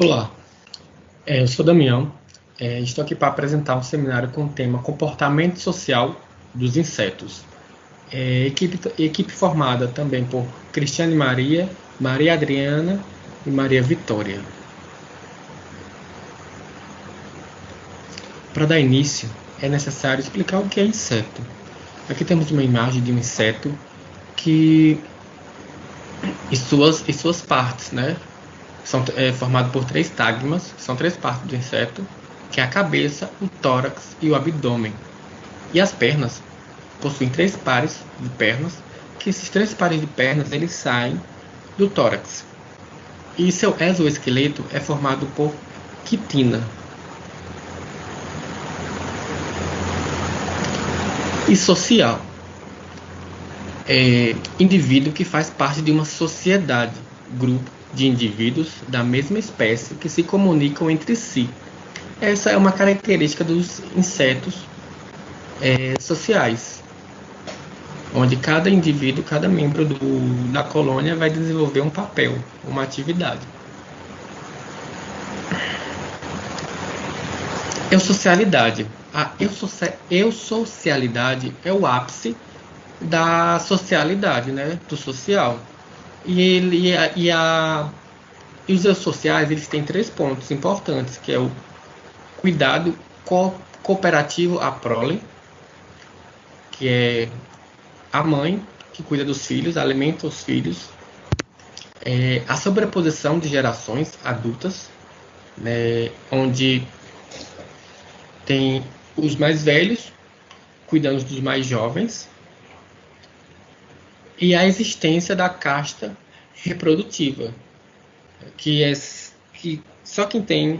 Olá, eu sou Damião. Estou aqui para apresentar um seminário com o tema Comportamento Social dos Insetos. Equipe formada também por Cristiane Maria, Maria Adriana e Maria Vitória. Para dar início, é necessário explicar o que é inseto. Aqui temos uma imagem de um inseto e suas partes, né? São formado por 3 tagmas, são 3 partes do inseto, que é a cabeça, o tórax e o abdômen. E as pernas possuem 3 pares de pernas, que esses 3 pares de pernas eles saem do tórax. E seu exoesqueleto é formado por quitina. E social. Indivíduo que faz parte de uma sociedade, grupo de indivíduos da mesma espécie que se comunicam entre si. Essa é uma característica dos insetos sociais, onde cada indivíduo, cada membro da colônia vai desenvolver um papel, uma atividade. Eusocialidade. A eusocialidade é o ápice da socialidade, né, do social. E os eusociais eles têm 3 pontos importantes, que é o cuidado cooperativo à prole, que é a mãe que cuida dos filhos, alimenta os filhos, a sobreposição de gerações adultas, né, onde tem os mais velhos cuidando dos mais jovens, e a existência da casta reprodutiva, que só quem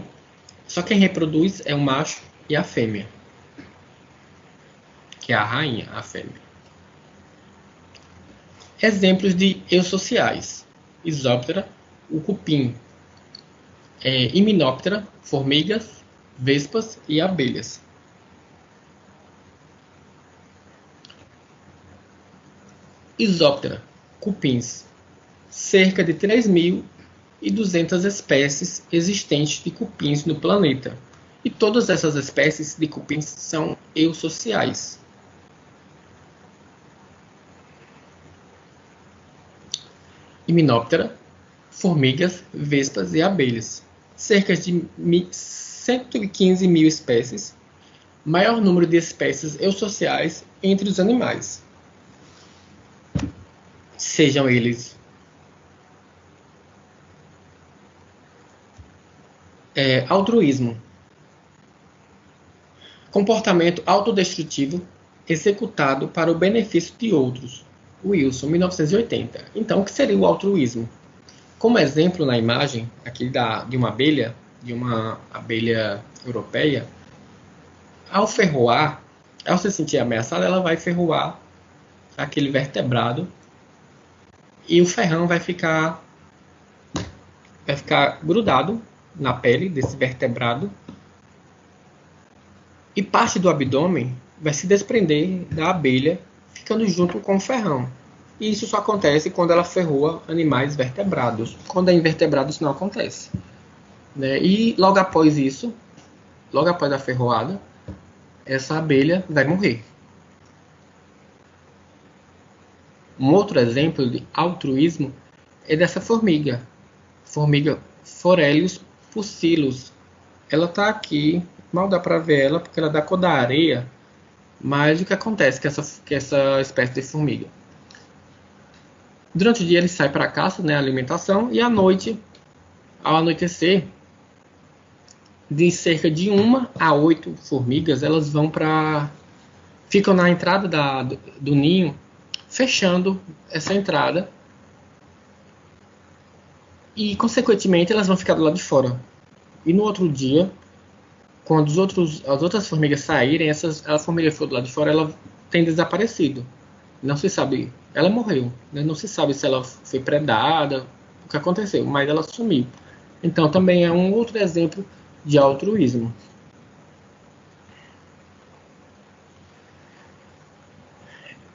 reproduz é o macho e a fêmea, que é a rainha, a fêmea. Exemplos de eusociais: Isóptera, o cupim, Hymenoptera, formigas, vespas e abelhas. Isóptera, cupins, cerca de 3.200 espécies existentes de cupins no planeta, e todas essas espécies de cupins são eusociais. Hymenoptera, formigas, vespas e abelhas, cerca de 115 mil espécies, maior número de espécies eusociais entre os animais, sejam eles altruísmo, comportamento autodestrutivo executado para o benefício de outros. Wilson, 1980. Então, o que seria o altruísmo? Como exemplo na imagem aqui de uma abelha europeia, ao ferroar, ao se sentir ameaçada, ela vai ferroar aquele vertebrado e o ferrão vai ficar grudado na pele desse vertebrado e parte do abdômen vai se desprender da abelha, ficando junto com o ferrão. E isso só acontece quando ela ferroa animais vertebrados. Quando é invertebrado, isso não acontece, né? E logo após isso, logo após a ferroada, essa abelha vai morrer. Um outro exemplo de altruísmo é dessa formiga Forelius pusillus. Ela está aqui, mal dá para ver ela porque ela é da cor da areia, mas o que acontece com essa espécie de formiga? Durante o dia ele sai para a caça, né, alimentação, e à noite, ao anoitecer, de cerca de 1 a 8 formigas, elas ficam na entrada do ninho, fechando essa entrada, e consequentemente elas vão ficar do lado de fora. E no outro dia, quando as outras formigas saírem, a formiga que for do lado de fora, ela tem desaparecido. Não se sabe, ela morreu, né? Não se sabe se ela foi predada, o que aconteceu, mas ela sumiu. Então também é um outro exemplo de altruísmo.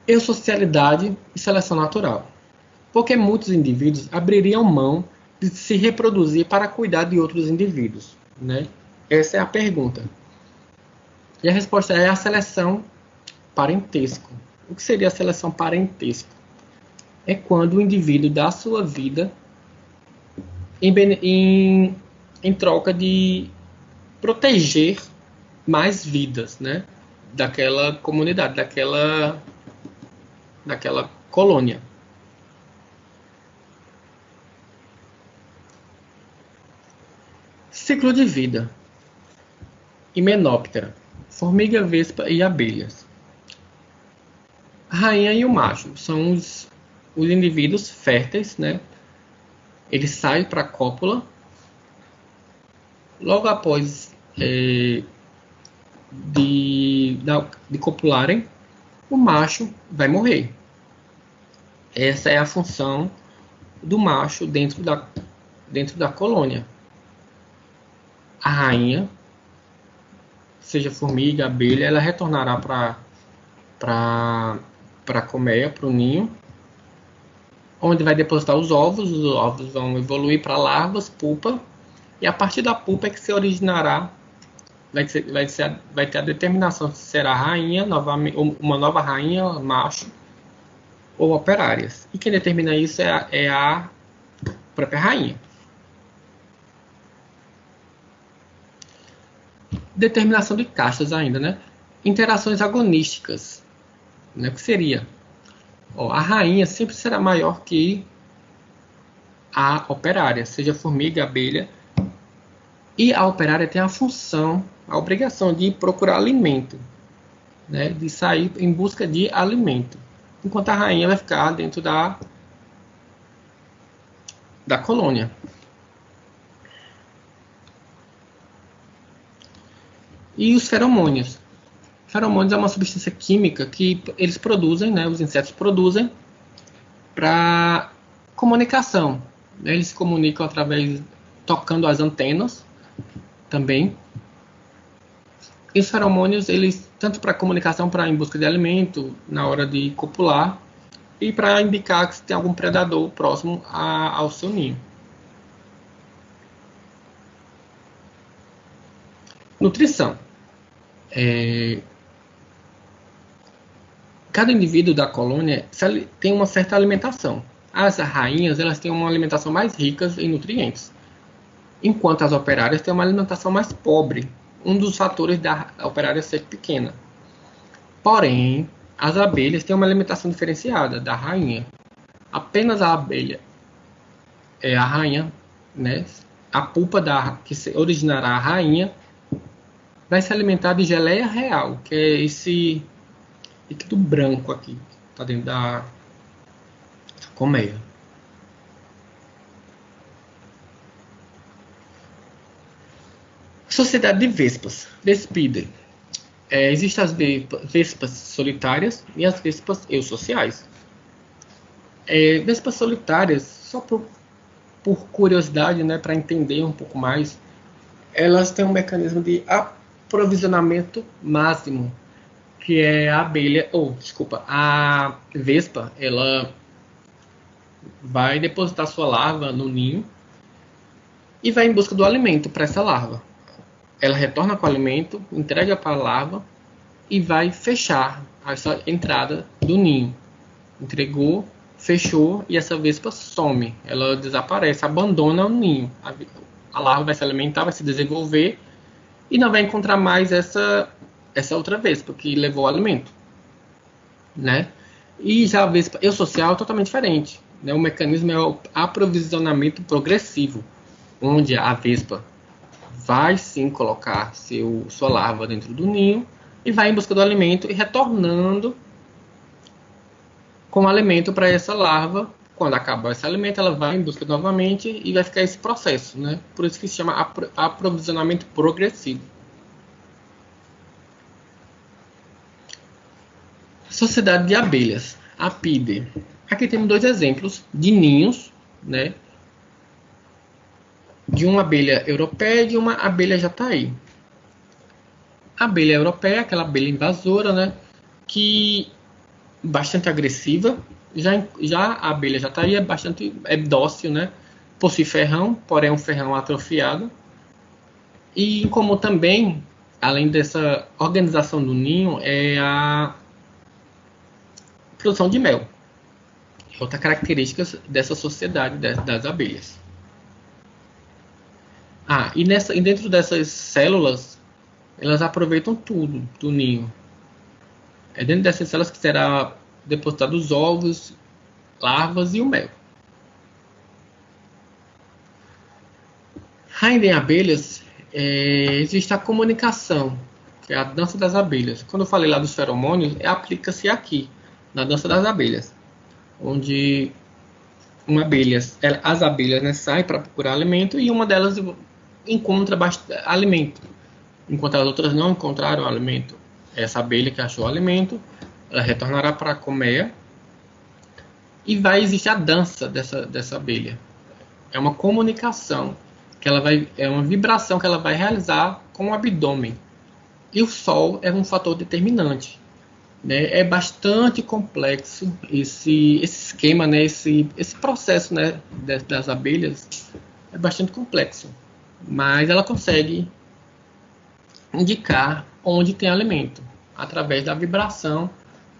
Eusocialidade e seleção natural. Porque muitos indivíduos abririam mão de se reproduzir para cuidar de outros indivíduos, né? Essa é a pergunta. E a resposta é a seleção parentesco. O que seria a seleção parentesco? É quando o indivíduo dá a sua vida em troca de proteger mais vidas, né? Daquela comunidade, daquela colônia. Ciclo de vida. Himenóptera, formiga, vespa e abelhas. A rainha e o macho são os indivíduos férteis, né? Eles saem para a cópula. Logo após de copularem, o macho vai morrer. Essa é a função do macho dentro da colônia. A rainha, seja formiga, abelha, ela retornará para a colmeia, para o ninho, onde vai depositar os ovos vão evoluir para larvas, pupa, e a partir da pupa é que se originará, vai ter a determinação se será rainha, uma nova rainha, macho, ou operárias. E quem determina isso é a própria rainha. Determinação de castas ainda, né? Interações agonísticas, né? O que seria? A rainha sempre será maior que a operária, seja formiga, abelha. E a operária tem a função, a obrigação de procurar alimento, né? De sair em busca de alimento. Enquanto a rainha vai ficar dentro da colônia. E os feromônios. Feromônios é uma substância química que eles produzem, né, os insetos produzem para comunicação. Eles se comunicam tocando as antenas também. E os feromônios, eles tanto para comunicação, para em busca de alimento, na hora de copular, e para indicar que tem algum predador próximo ao seu ninho. Nutrição. Cada indivíduo da colônia tem uma certa alimentação. As rainhas, elas têm uma alimentação mais rica em nutrientes, enquanto as operárias têm uma alimentação mais pobre, um dos fatores da operária ser pequena. Porém, as abelhas têm uma alimentação diferenciada da rainha. Apenas a abelha é a rainha, né? A pupa que originará a rainha vai se alimentar de geleia real, que é esse líquido branco aqui, está dentro da colmeia. Sociedade de vespas, Vespidae. Existem as vespas solitárias e as vespas eusociais. Vespas solitárias, só por curiosidade, né, para entender um pouco mais, elas têm um mecanismo de aprovisionamento máximo, que é a abelha, a vespa, ela vai depositar sua larva no ninho e vai em busca do alimento para essa larva. Ela retorna com o alimento, entrega para a larva e vai fechar essa entrada do ninho. Entregou, fechou e essa vespa some. Ela desaparece, abandona o ninho. A larva vai se alimentar, vai se desenvolver e não vai encontrar mais essa outra vespa que levou o alimento, né? E já a vespa eusocial é totalmente diferente, né? O mecanismo é o aprovisionamento progressivo, onde a vespa vai sim colocar sua larva dentro do ninho e vai em busca do alimento e retornando com o alimento para essa larva. Quando acabar esse alimento, ela vai em busca novamente e vai ficar esse processo, né? Por isso que se chama aprovisionamento progressivo. Sociedade de abelhas, Apidae. Aqui temos dois exemplos de ninhos, né? De uma abelha europeia e de uma abelha jataí. A abelha europeia é aquela abelha invasora, né? Que bastante agressiva. Já a abelha jataí é dócil, né? possui ferrão, porém um ferrão atrofiado. E em comum também, além dessa organização do ninho, é a produção de mel. É outra característica dessa sociedade das abelhas. E dentro dessas células, elas aproveitam tudo do ninho. É dentro dessas células que será depositado os ovos, larvas e o mel. Ainda em abelhas, existe a comunicação, que é a dança das abelhas. Quando eu falei lá dos feromônios, aplica-se aqui, na dança das abelhas, onde as abelhas, né, saem para procurar alimento e uma delas encontra alimento, enquanto as outras não encontraram alimento. Essa abelha que achou o alimento, ela retornará para a colmeia e vai existir a dança dessa abelha. É uma comunicação, é uma vibração que ela vai realizar com o abdômen. E o sol é um fator determinante. Né? É bastante complexo esse esquema, né? esse processo, né? das abelhas é bastante complexo. Mas ela consegue indicar onde tem alimento, através da vibração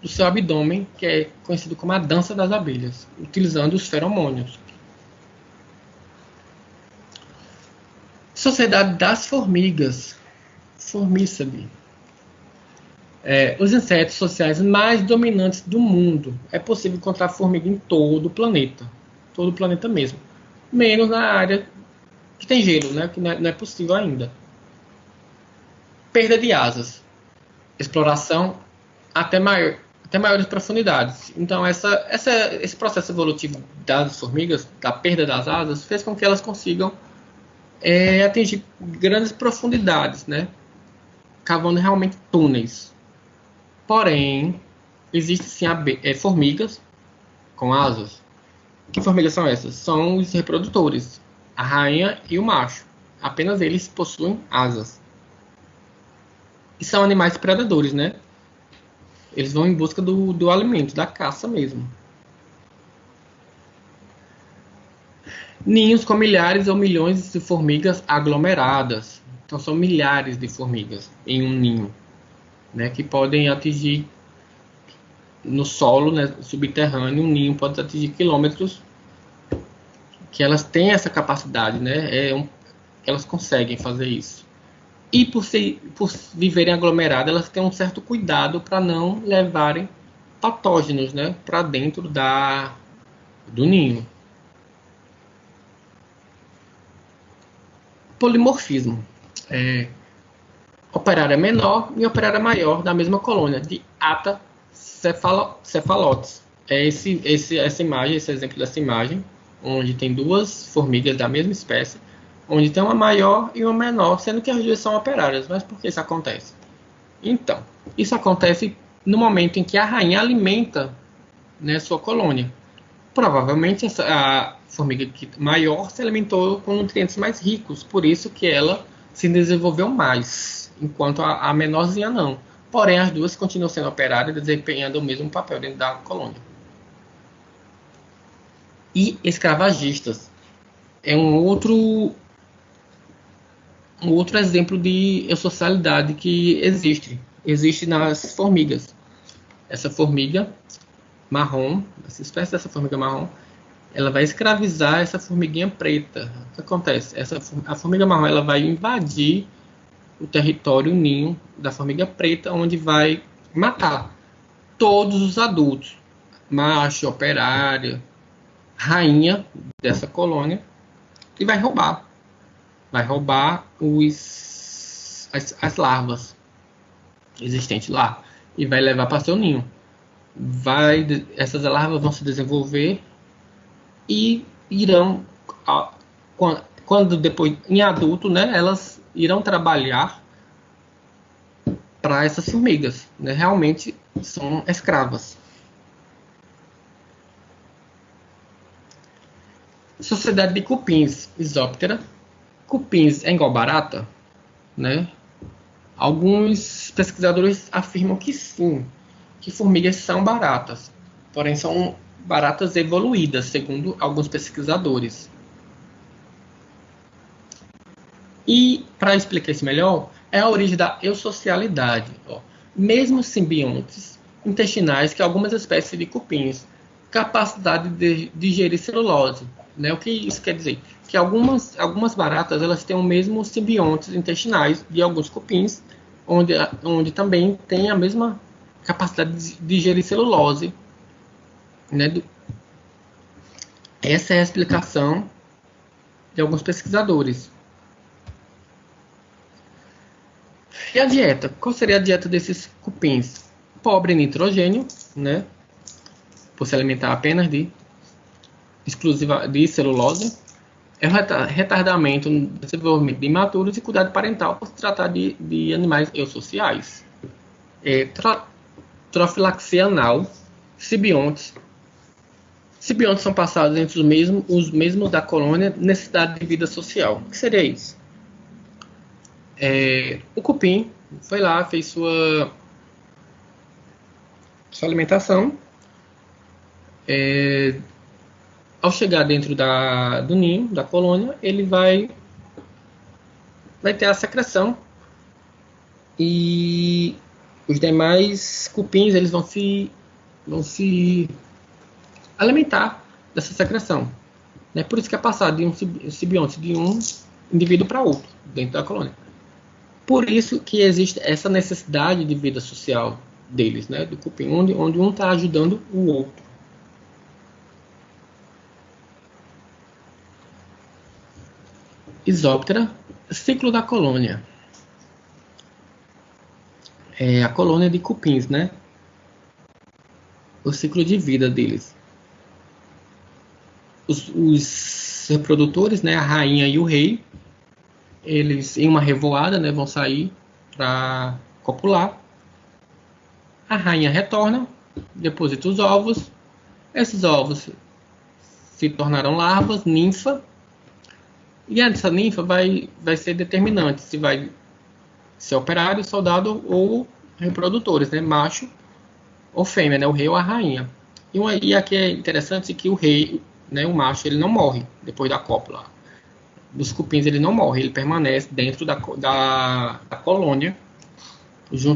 do seu abdômen, que é conhecido como a dança das abelhas, utilizando os feromônios. Sociedade das formigas, Formicida. Os insetos sociais mais dominantes do mundo. É possível encontrar formiga em todo o planeta mesmo, menos na área que tem gelo, né, que não é possível ainda. Perda de asas, exploração até maiores profundidades. Então esse processo evolutivo das formigas, da perda das asas, fez com que elas consigam atingir grandes profundidades, né, cavando realmente túneis. Porém, existem sim formigas com asas. Que formigas são essas? São os reprodutores, a rainha e o macho. Apenas eles possuem asas. E são animais predadores, né? Eles vão em busca do alimento, da caça mesmo. Ninhos com milhares ou milhões de formigas aglomeradas. Então são milhares de formigas em um ninho, né, que podem atingir no solo, né, subterrâneo. Um ninho pode atingir quilômetros, que elas têm essa capacidade, né, elas conseguem fazer isso. E por viverem aglomeradas, elas têm um certo cuidado para não levarem patógenos, né, para dentro do ninho. Polimorfismo. Operária menor e operária maior da mesma colônia, de Atta cephalotes. Essa imagem, esse exemplo dessa imagem, onde tem duas formigas da mesma espécie, onde tem uma maior e uma menor, sendo que as duas são operárias. Mas por que isso acontece? Então, isso acontece no momento em que a rainha alimenta, né, sua colônia. Provavelmente a formiga maior se alimentou com nutrientes mais ricos, por isso que ela se desenvolveu mais, enquanto a menorzinha não. Porém, as duas continuam sendo operárias, desempenhando o mesmo papel dentro da colônia. E escravagistas é um outro exemplo de eusocialidade que existe nas formigas. Essa formiga marrom, essa espécie dessa formiga marrom, ela vai escravizar essa formiguinha preta. O que acontece? A formiga marrom, ela vai invadir o território, o ninho da formiga preta, onde vai matar todos os adultos, macho, operária, rainha dessa colônia, e vai roubar as larvas existentes lá e vai levar para seu ninho. Essas larvas vão se desenvolver e irão, quando depois em adulto, né, elas irão trabalhar para essas formigas, né, realmente são escravas. Sociedade de cupins, Isóptera. Cupins é igual barata, né? Alguns pesquisadores afirmam que sim, que formigas são baratas, porém são baratas evoluídas, segundo alguns pesquisadores. E, para explicar isso melhor, é a origem da eusocialidade. Ó. Mesmo simbiontes intestinais que algumas espécies de cupins, capacidade de digerir celulose. Né? O que isso quer dizer? Que algumas baratas elas têm o mesmo simbiontes intestinais de alguns cupins, onde também tem a mesma capacidade de digerir celulose. Né? Essa é a explicação de alguns pesquisadores. E a dieta? Qual seria a dieta desses cupins? Pobre em nitrogênio, né? Por se alimentar apenas exclusiva de celulose. É o retardamento no desenvolvimento de imaturos e cuidado parental por se tratar de animais eusociais. Trofilaxia anal, simbiontes. Simbiontes são passados entre os mesmos da colônia, necessidade de vida social. O que seria isso? O cupim foi lá, fez sua alimentação. Ao chegar dentro do ninho, da colônia, ele vai ter a secreção e os demais cupins eles vão se alimentar dessa secreção. Né? Por isso que é passado de um simbionte de um indivíduo para outro dentro da colônia. Por isso que existe essa necessidade de vida social deles, né? Do cupim, onde um está ajudando o outro. Isóptera, ciclo da colônia. A colônia de cupins, né? O ciclo de vida deles. Os reprodutores, né? A rainha e o rei, eles em uma revoada, né? Vão sair para copular. A rainha retorna, deposita os ovos. Esses ovos se tornarão larvas, ninfa. E essa ninfa vai ser determinante se vai ser operário, soldado ou reprodutores, né? Macho ou fêmea, né? O rei ou a rainha. E aqui é interessante que o rei, né? O macho, ele não morre depois da cópula. Dos cupins ele não morre, ele permanece dentro da colônia junto